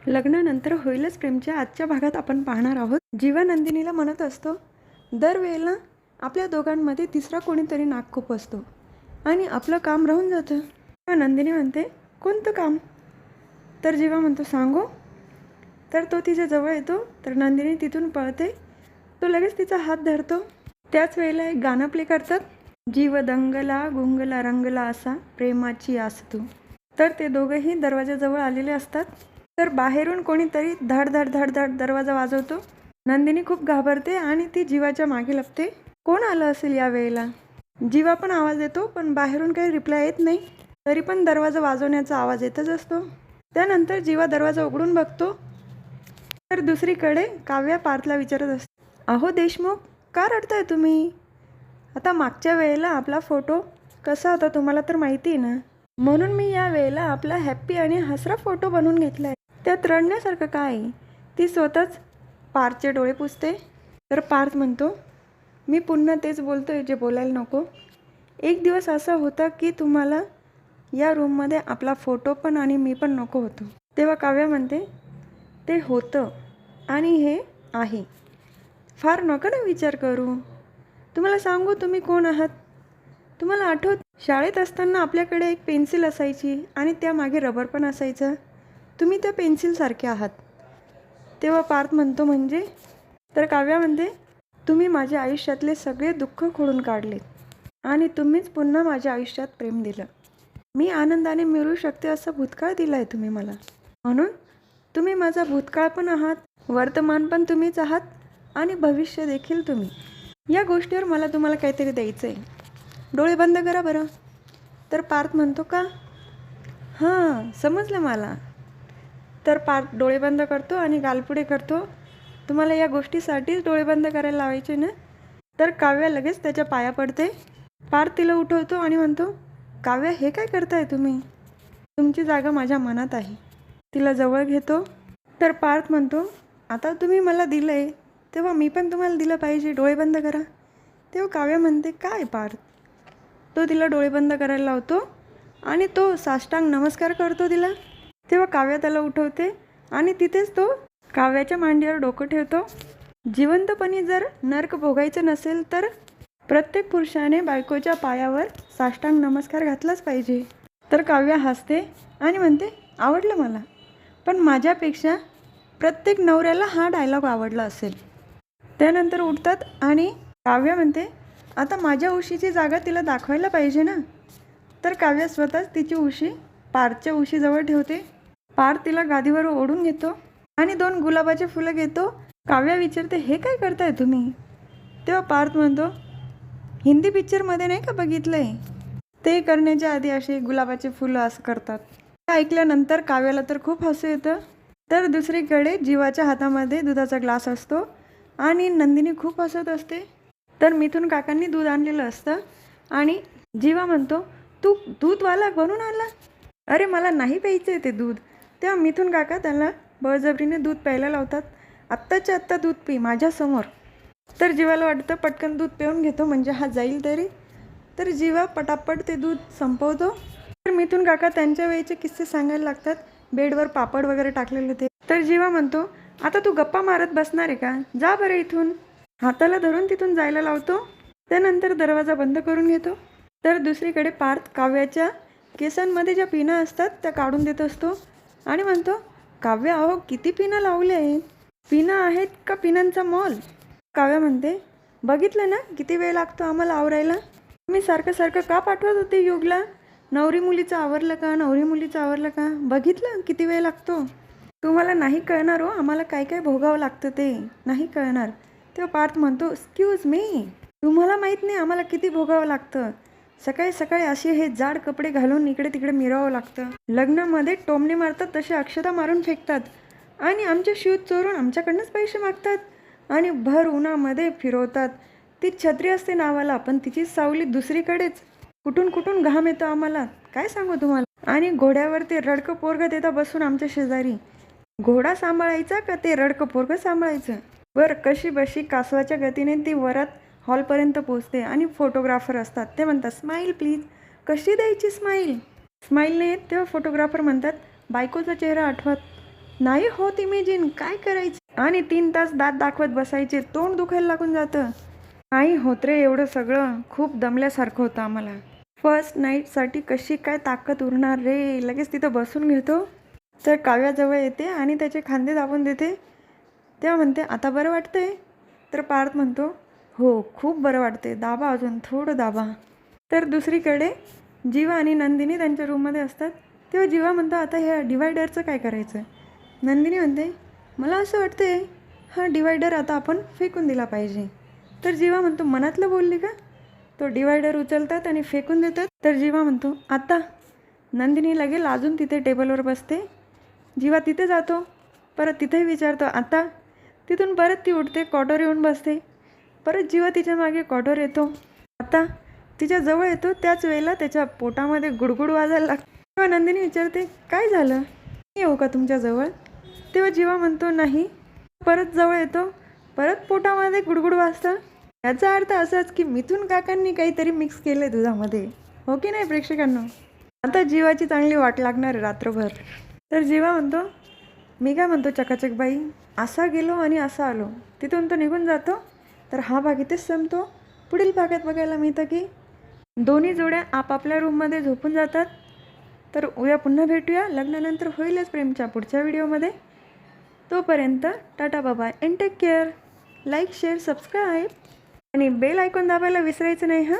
लग्नानंतर होईलच प्रेमच्या आजच्या भागात आपण पाहणार आहोत. जीवा नंदिनीला म्हणत असतो, दरवेळेला आपल्या दोघांमध्ये तिसरा कोणीतरी नाक खुपसतो आणि आपलं काम राहून जातं. तेव्हा नंदिनी म्हणते, कोणतं काम? तर जीवा म्हणतो, सांगू? तर तो तिच्या जवळ येतो. तर नंदिनी तिथून पळते. तो लगेच तिचा हात धरतो. त्याच वेळेला एक गाणं प्ले करतात, जीव दंगला गुंगला रंगला असा प्रेमाची आस तू. तर ते दोघंही दरवाजाजवळ आलेले असतात. तर बाहेरून कोणीतरी धड धड धड धड दरवाजा वाजवतो. नंदिनी खूप घाबरते आणि ती जीवाच्या मागे लपते. कोण आलं असेल या वेळेला? जीवा पण आवाज देतो, पण बाहेरून काही रिप्लाय येत नाही. तरी पण दरवाजा वाजवण्याचा आवाज येतच असतो. त्यानंतर जीवा दरवाजा उघडून बघतो. तर दुसरीकडे काव्या पार्थला विचारत असते, अहो देशमुख, का रडताय तुम्ही? आता मागच्या वेळेला आपला फोटो कसा होता तुम्हाला तर माहिती आहे ना, म्हणून मी या वेळेला आपला हॅप्पी आणि हसरा फोटो बनवून घेतला आहे. त्यात रडण्यासारखं काय? ती स्वतःच पार्थचे डोळे पुसते. तर पार्थ म्हणतो, मी पुन्हा तेच बोलतोय जे बोलायला नको. एक दिवस असा होता की तुम्हाला या रूममध्ये आपला फोटो पण आणि मी पण नको होतो. तेव्हा काव्या म्हणते, ते होतं आणि हे आहे. फार नको ना विचार करू. तुम्हाला सांगू तुम्ही कोण आहात? तुम्हाला आठवत, शाळेत असताना आपल्याकडे एक पेन्सिल असायची आणि त्यामागे रबर पण असायचं. तुम्ही त्या पेन्सिलसारखे आहात. तेव्हा पार्थ म्हणतो, म्हणजे? तर काव्या म्हणते, तुम्ही माझ्या आयुष्यातले सगळे दुःख खोडून काढले आणि तुम्हीच पुन्हा माझ्या आयुष्यात प्रेम दिलं. मी आनंदाने मिळू शकते असं भूतकाळ दिला आहे तुम्ही मला. म्हणून तुम्ही माझा भूतकाळ पण आहात, वर्तमान पण तुम्हीच आहात आणि भविष्य देखील तुम्ही. या गोष्टीवर मला तुम्हाला काहीतरी द्यायचं आहे. डोळे बंद करा बरं. तर पार्थ म्हणतो, का? हां, समजलं मला. तर पार्थ डोळे बंद करतो आणि गालपुडे करतो. तुम्हाला या गोष्टीसाठीच डोळे बंद करायला लावायचे ना? तर काव्या लगेच त्याच्या पाया पडते. पार्थ तिला उठवतो आणि म्हणतो, काव्या, हे काय करताय तुम्ही? तुमची जागा माझ्या मनात आहे. तिला जवळ घेतो. तर पार्थ म्हणतो, आता तुम्ही मला दिलं आहे तेव्हा मी पण तुम्हाला दिलं पाहिजे. डोळे बंद करा. तेव्हा काव्या म्हणते, काय पार्थ? तो तिला डोळे बंद करायला लावतो आणि तो साष्टांग नमस्कार करतो तिला. तेव्हा काव्या त्याला उठवते आणि तिथेच तो काव्याच्या मांडीवर डोकं ठेवतो. जिवंतपणी जर नर्क भोगायचं नसेल तर प्रत्येक पुरुषाने बायकोच्या पायावर साष्टांग नमस्कार घातलाच पाहिजे. तर काव्या हसते आणि म्हणते, आवडलं मला, पण माझ्यापेक्षा प्रत्येक नवऱ्याला हा डायलॉग आवडला असेल. त्यानंतर उठतात आणि काव्या म्हणते, आता माझ्या उशीची जागा तिला दाखवायला पाहिजे ना. तर काव्या स्वतःच तिची उशी पार्थच्या उशीजवळ ठेवते. पार्थ तिला गादीवर ओढून घेतो आणि 2 गुलाबाचे फुलं घेतो. काव्या विचारते, हे काय करताय तुम्ही? तेव्हा पार्थ म्हणतो, हिंदी पिक्चरमध्ये नाही का बघितलं आहे, ते करण्याच्या आधी असे गुलाबाचे फुलं असं करतात. ते ऐकल्यानंतर काव्याला तर खूप हसू येतं. तर दुसरीकडे जीवाच्या हातामध्ये दुधाचा ग्लास असतो आणि नंदिनी खूप हसत असते. तर मिथून काकांनी दूध आणलेलं असतं आणि जीवा म्हणतो, तू दूधवाला बनून आला? अरे मला नाही प्यायचं आहे ते दूध. तेव्हा मिथून काका त्याला बळजबरीने दूध प्यायला लावतात. आत्ताच्या आत्ता दूध पी माझ्यासमोर. तर जीवाला वाटतं पटकन दूध पिऊन घेतो म्हणजे हा जाईल तरी. तर जीवा पटापट ते दूध संपवतो. तर मिथून काका त्यांच्या वेळेचे किस्से सांगायला लागतात. बेडवर पापड वगैरे टाकलेले ते. तर जीवा म्हणतो, आता तू गप्पा मारत बसणार आहे का? जा बरं इथून. हाताला धरून तिथून जायला लावतो. त्यानंतर दरवाजा बंद करून घेतो. तर दुसरीकडे पार्थ काव्याच्या केसांमध्ये ज्या पिना असतात त्या काढून देत असतो आणि म्हणतो, काव्या, अहो किती पिना लावले आहेत? पिना आहेत का पिनांचा मॉल? काव्या म्हणते, बघितलं ना किती वेळ लागतो आम्हाला आवरायला. मी सारखं सारखं का पाठवत होते युगला, नवरी मुलीचं आवरलं का, नवरी मुलीचं आवरलं का? बघितलं किती वेळ लागतो. तुम्हाला नाही कळणार हो, आम्हाला काय काय भोगावं लागतं ते नाही कळणार. तेव्हा पार्थ म्हणतो, एक्सक्यूज मी, तुम्हाला माहीत नाही आम्हाला किती भोगावं लागतं. सकाळी सकाळी असे हे जाड कपडे घालून इकडे तिकडे मिरवावं लागतं. लग्नामध्ये टोमणे मारतात तसे अक्षता मारून फेकतात आणि आमचे शूज चोरून आमच्याकडनंच पैसे मागतात आणि भर उन्हामध्ये फिरवतात. ती छत्री असते नावाला, पण तिची सावली दुसरीकडेच. कुठून कुठून घाम येतो आम्हाला, काय सांगू तुम्हाला. आणि घोड्यावर ते रडकं पोरगं देता बसून आमच्या शेजारी. घोडा सांभाळायचा का ते रडकं पोरगं सांभाळायचं? वर कशी बशी कासवाच्या गतीने ती वरात हॉलपर्यंत पोचते आणि फोटोग्राफर असतात. ते म्हणतात, स्माईल प्लीज. कशी द्यायची स्माईल? स्माईल नाही येत तेव्हा फोटोग्राफर म्हणतात, बायकोचा चेहरा आठवत. नाही होत इमेजिन, काय करायचं? आणि 3 तास दात दाखवत बसायचे, तोंड दुखायला लागून जातं. नाही होत रे एवढं सगळं, खूप दमल्यासारखं होतं आम्हाला. फर्स्ट नाईटसाठी कशी काय ताकद उरणार रे? लगेच तिथं बसून घेतो, तर काव्याजवळ येते आणि त्याचे खांदे दाबून देते. तेव्हा म्हणते, आता बरं वाटतंय? तर पार्थ म्हणतो, हो खूप बरं वाटते, दाबा अजून थोडं दाबा. तर दुसरीकडे जीवा आणि नंदिनी त्यांच्या रूममध्ये असतात. तेव्हा जीवा म्हणतो, आता ह्या डिवायडरचं काय करायचं? नंदिनी म्हणते, मला असं वाटते हा डिवायडर आता आपण फेकून दिला पाहिजे. तर जीवा म्हणतो, मनातलं बोलली का? तो डिवायडर उचलतात आणि फेकून देतात. तर जीवा म्हणतो, आता? नंदिनी लगेच अजून तिथे टेबलवर बसते. जीवा तिथे जातो, परत तिथेही विचारतो, आता? तिथून परत ती उठते, कॉटवर येऊन बसते. परत जीवा तिच्या मागे कॉटवर येतो, आता? तिच्या जवळ येतो, त्याच वेळेला त्याच्या पोटामध्ये गुडगुड वाजायला लागते. तेव्हा नंदिनी विचारते, काय झालं? येऊ का तुमच्याजवळ? तेव्हा जीवा म्हणतो, नाही. परत जवळ येतो, परत पोटामध्ये गुडगुड वाजतं. याचा अर्थ असाच की मिथून काकांनी काहीतरी मिक्स केलं दुधामध्ये, हो की नाही प्रेक्षकांनो? आता जीवाची चांगली वाट लागणार आहे रात्रभर. तर जीवा म्हणतो, मी काय म्हणतो चकाचक बाई, असा गेलो आणि असा आलो. तिथून तो निघून जातो. तर हा भाग इथेच संपतो. पुढील भागात बघायला मिळतं की दोन्ही जोड्या आपापल्या रूममध्ये झोपून जातात. तर उद्या पुन्हा भेटूया. लग्नानंतर होईलच प्रेमच्या पुढच्या व्हिडिओमध्ये. तोपर्यंत tata bye bye and take care. Like share subscribe आणि बेल आयकॉन दाबायला विसरायचं नाही हां.